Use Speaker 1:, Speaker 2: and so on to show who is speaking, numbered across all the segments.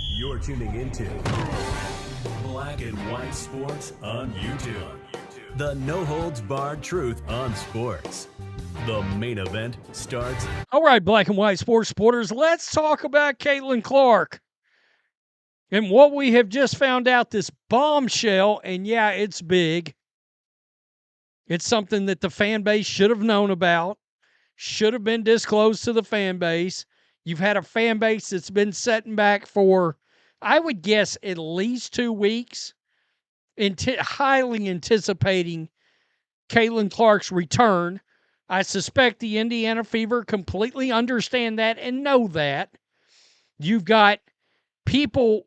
Speaker 1: You're tuning into Black and White Sports on YouTube. The no-holds-barred truth on sports. The main event starts.
Speaker 2: All right, Black and White Sports supporters, let's talk about Caitlin Clark and what we have just found out, this bombshell, and yeah, it's big. It's something that the fan base should have known about, should have been disclosed to the fan base. You've had a fan base that's been setting back for, I would guess, at least 2 weeks, highly anticipating Caitlin Clark's return. I suspect the Indiana Fever completely understand that and know that. You've got people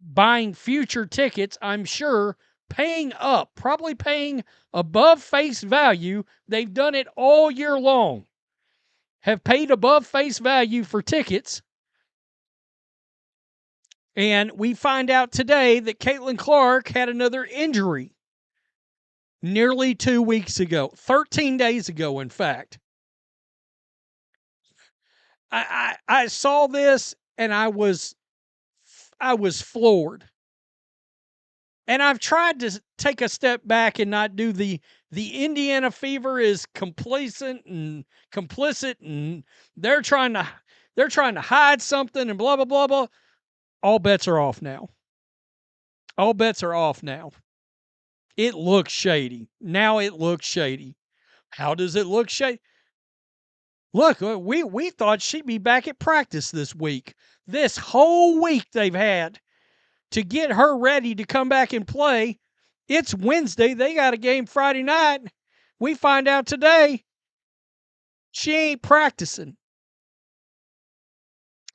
Speaker 2: buying future tickets, I'm sure, paying up, probably paying above face value. They've done it all year long. Have paid above face value for tickets. And we find out today that Caitlin Clark had another injury nearly 2 weeks ago, 13 days ago, in fact. I saw this and I was floored. And I've tried to take a step back and not do the Indiana Fever is complacent and complicit and they're trying to hide something and blah blah blah blah. All bets are off now. All bets are off now. It looks shady. Now it looks shady. How does it look shady? Look, we thought she'd be back at practice this week. This whole week they've had to get her ready to come back and play. It's Wednesday. They got a game Friday night. We find out today she ain't practicing.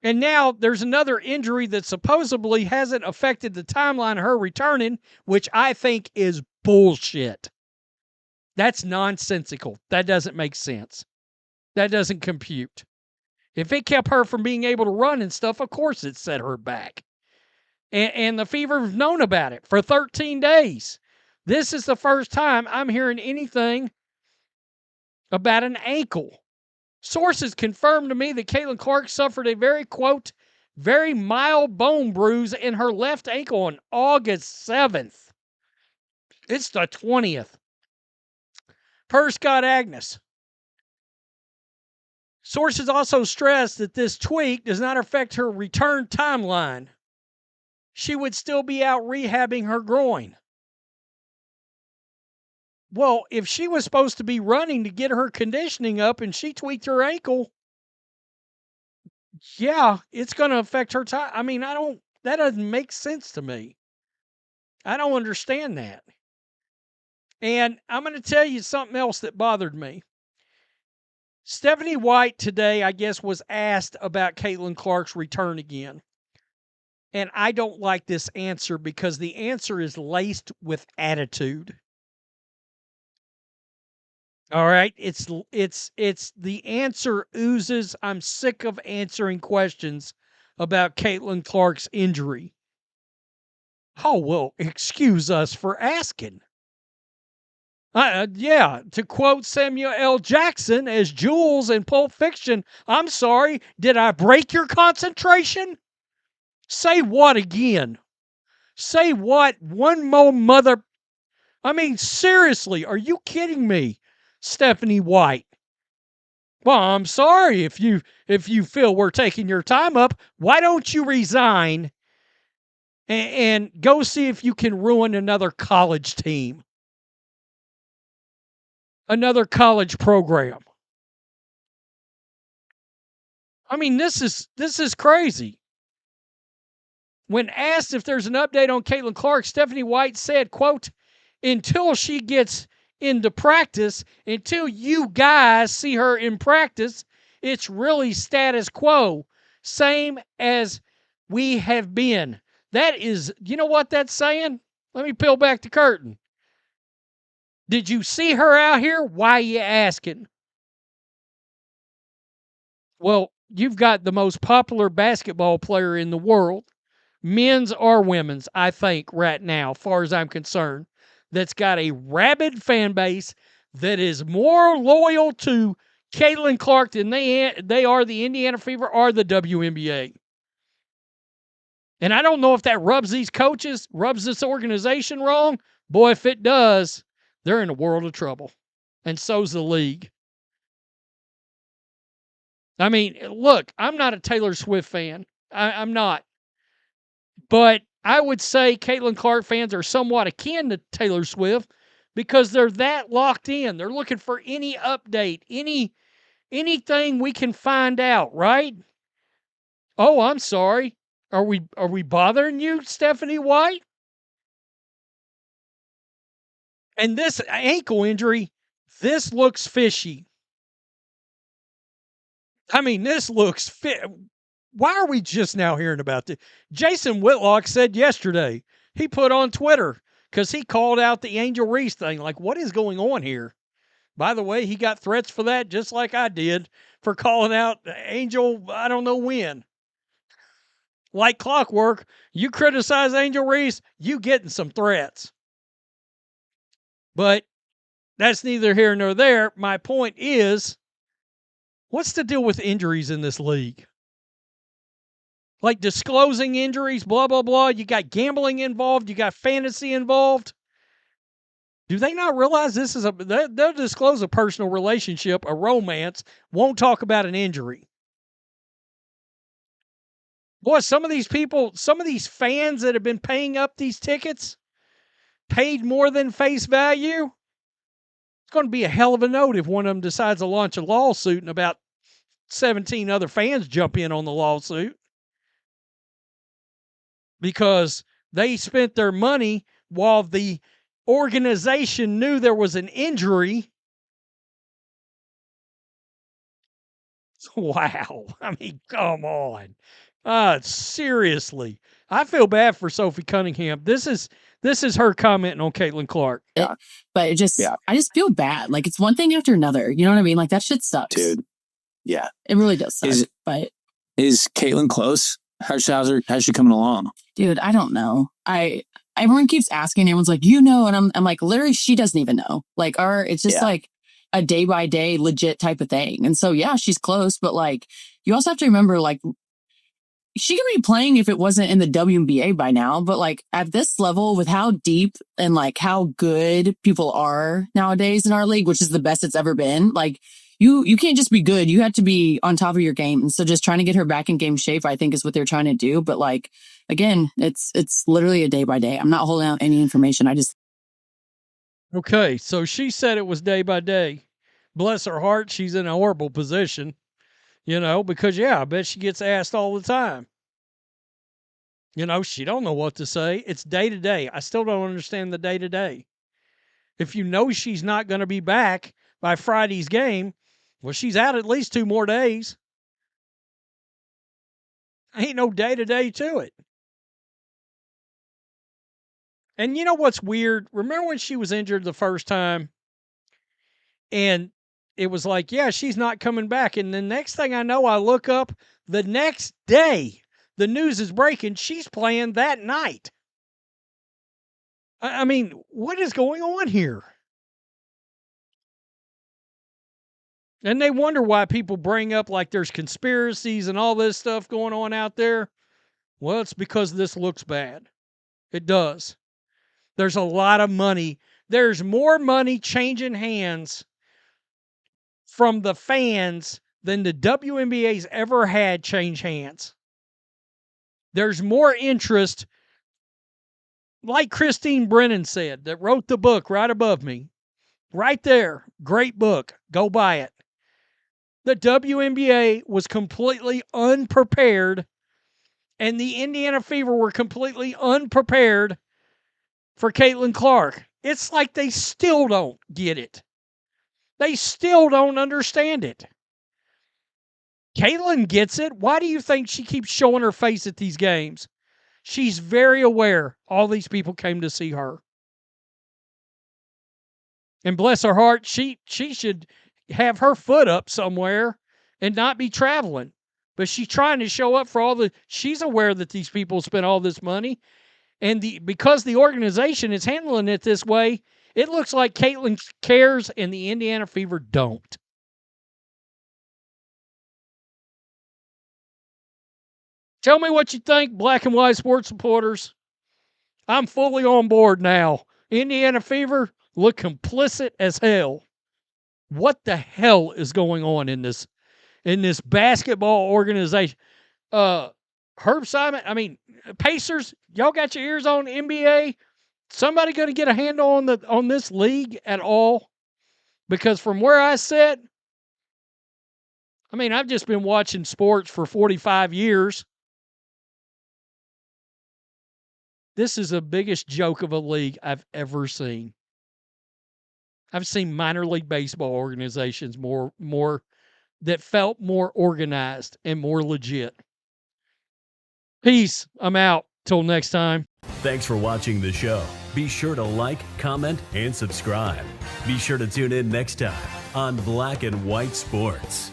Speaker 2: And now there's another injury that supposedly hasn't affected the timeline of her returning, which I think is bullshit. That's nonsensical. That doesn't make sense. That doesn't compute. If it kept her from being able to run and stuff, of course it set her back. And the Fever have known about it for 13 days. This is the first time I'm hearing anything about an ankle. Sources confirmed to me that Caitlin Clark suffered a very, quote, very mild bone bruise in her left ankle on August 7th. It's the 20th. Per Scott Agnes. Sources also stressed that this tweak does not affect her return timeline. She would still be out rehabbing her groin. Well, if she was supposed to be running to get her conditioning up and she tweaked her ankle, yeah, it's going to affect her time. I mean, that doesn't make sense to me. I don't understand that. And I'm going to tell you something else that bothered me. Stephanie White today, I guess, was asked about Caitlin Clark's return again. And I don't like this answer because the answer is laced with attitude. All right, it's the answer oozes. I'm sick of answering questions about Caitlin Clark's injury. Oh, well, excuse us for asking. Yeah, to quote Samuel L. Jackson as Jules in Pulp Fiction, I'm sorry, did I break your concentration? Say what again? Say what? One more mother. I mean, seriously, are you kidding me? Stephanie White. Well, I'm sorry if you feel we're taking your time up. Why don't you resign and go see if you can ruin another college team, another college program? I mean, this is crazy. When asked if there's an update on Caitlin Clark, Stephanie White said, quote, until she gets into practice, until you guys see her in practice, it's really status quo, same as we have been. That is, you know what that's saying? Let me peel back the curtain. Did you see her out here? Why are you asking? Well, you've got the most popular basketball player in the world, men's or women's, I think, right now, as far as I'm concerned, that's got a rabid fan base that is more loyal to Caitlin Clark than they are the Indiana Fever or the WNBA. And I don't know if that rubs these coaches, rubs this organization wrong. Boy, if it does, they're in a world of trouble. And so's the league. I mean, look, I'm not a Taylor Swift fan. I'm not. But I would say Caitlin Clark fans are somewhat akin to Taylor Swift because they're that locked in. They're looking for any update, anything we can find out, right? Oh, I'm sorry. Are we bothering you, Stephanie White? And this ankle injury, this looks fishy. I mean, this looks Why are we just now hearing about this? Jason Whitlock said yesterday, he put on Twitter, because he called out the Angel Reese thing. Like, what is going on here? By the way, he got threats for that just like I did for calling out Angel, I don't know when. Like clockwork, you criticize Angel Reese, you getting some threats. But that's neither here nor there. My point is, what's the deal with injuries in this league? Like disclosing injuries, blah, blah, blah. You got gambling involved. You got fantasy involved. Do they not realize this is they'll disclose a personal relationship, a romance, won't talk about an injury. Boy, some of these people, some of these fans that have been paying up these tickets, paid more than face value. It's going to be a hell of a note if one of them decides to launch a lawsuit and about 17 other fans jump in on the lawsuit because they spent their money while the organization knew there was an injury. Wow. I mean, come on. Seriously. I feel bad for Sophie Cunningham. This is her commenting on Caitlin Clark.
Speaker 3: But I just feel bad. Like, it's one thing after another. You know what I mean? Like, that shit sucks.
Speaker 4: Dude. Yeah.
Speaker 3: It really does suck.
Speaker 4: Is Caitlin close? How's she coming along?
Speaker 3: Dude, I don't know. Everyone keeps asking. Everyone's like, and I'm like, literally, she doesn't even know. Like, it's just like a day by day legit type of thing. And so, yeah, she's close. But like, you also have to remember, like, she could be playing if it wasn't in the WNBA by now. But like, at this level, with how deep and like how good people are nowadays in our league, which is the best it's ever been, like, you can't just be good. You have to be on top of your game. And so just trying to get her back in game shape, I think, is what they're trying to do. But like, again, it's literally a day by day. I'm not holding out any information.
Speaker 2: Okay, so she said it was day by day. Bless her heart, she's in a horrible position, because, I bet she gets asked all the time. She don't know what to say. It's day to day. I still don't understand the day to day. If you know she's not going to be back by Friday's game, well, she's out at least 2 more days. Ain't no day to day to it. And you know what's weird? Remember when she was injured the first time? And it was like, yeah, she's not coming back. And the next thing I know, I look up the next day, the news is breaking. She's playing that night. I mean, what is going on here? And they wonder why people bring up like there's conspiracies and all this stuff going on out there. Well, it's because this looks bad. It does. There's a lot of money. There's more money changing hands from the fans than the WNBA's ever had change hands. There's more interest, like Christine Brennan said, that wrote the book right above me. Right there. Great book. Go buy it. The WNBA was completely unprepared, and the Indiana Fever were completely unprepared for Caitlin Clark. It's like they still don't get it. They still don't understand it. Caitlin gets it. Why do you think she keeps showing her face at these games? She's very aware all these people came to see her. And bless her heart, she should have her foot up somewhere and not be traveling. But she's trying to show up for she's aware that these people spent all this money. And because the organization is handling it this way, it looks like Caitlin cares and the Indiana Fever don't. Tell me what you think, black and white sports supporters. I'm fully on board now. Indiana Fever look complicit as hell. What the hell is going on in this basketball organization? Herb Simon, I mean, Pacers, y'all got your ears on NBA? Somebody going to get a handle on this league at all? Because from where I sit, I mean, I've just been watching sports for 45 years. This is the biggest joke of a league I've ever seen. I've seen minor league baseball organizations more that felt more organized and more legit. Peace. I'm out. Till next time.
Speaker 1: Thanks for watching the show. Be sure to like, comment, and subscribe. Be sure to tune in next time on Black and White Sports.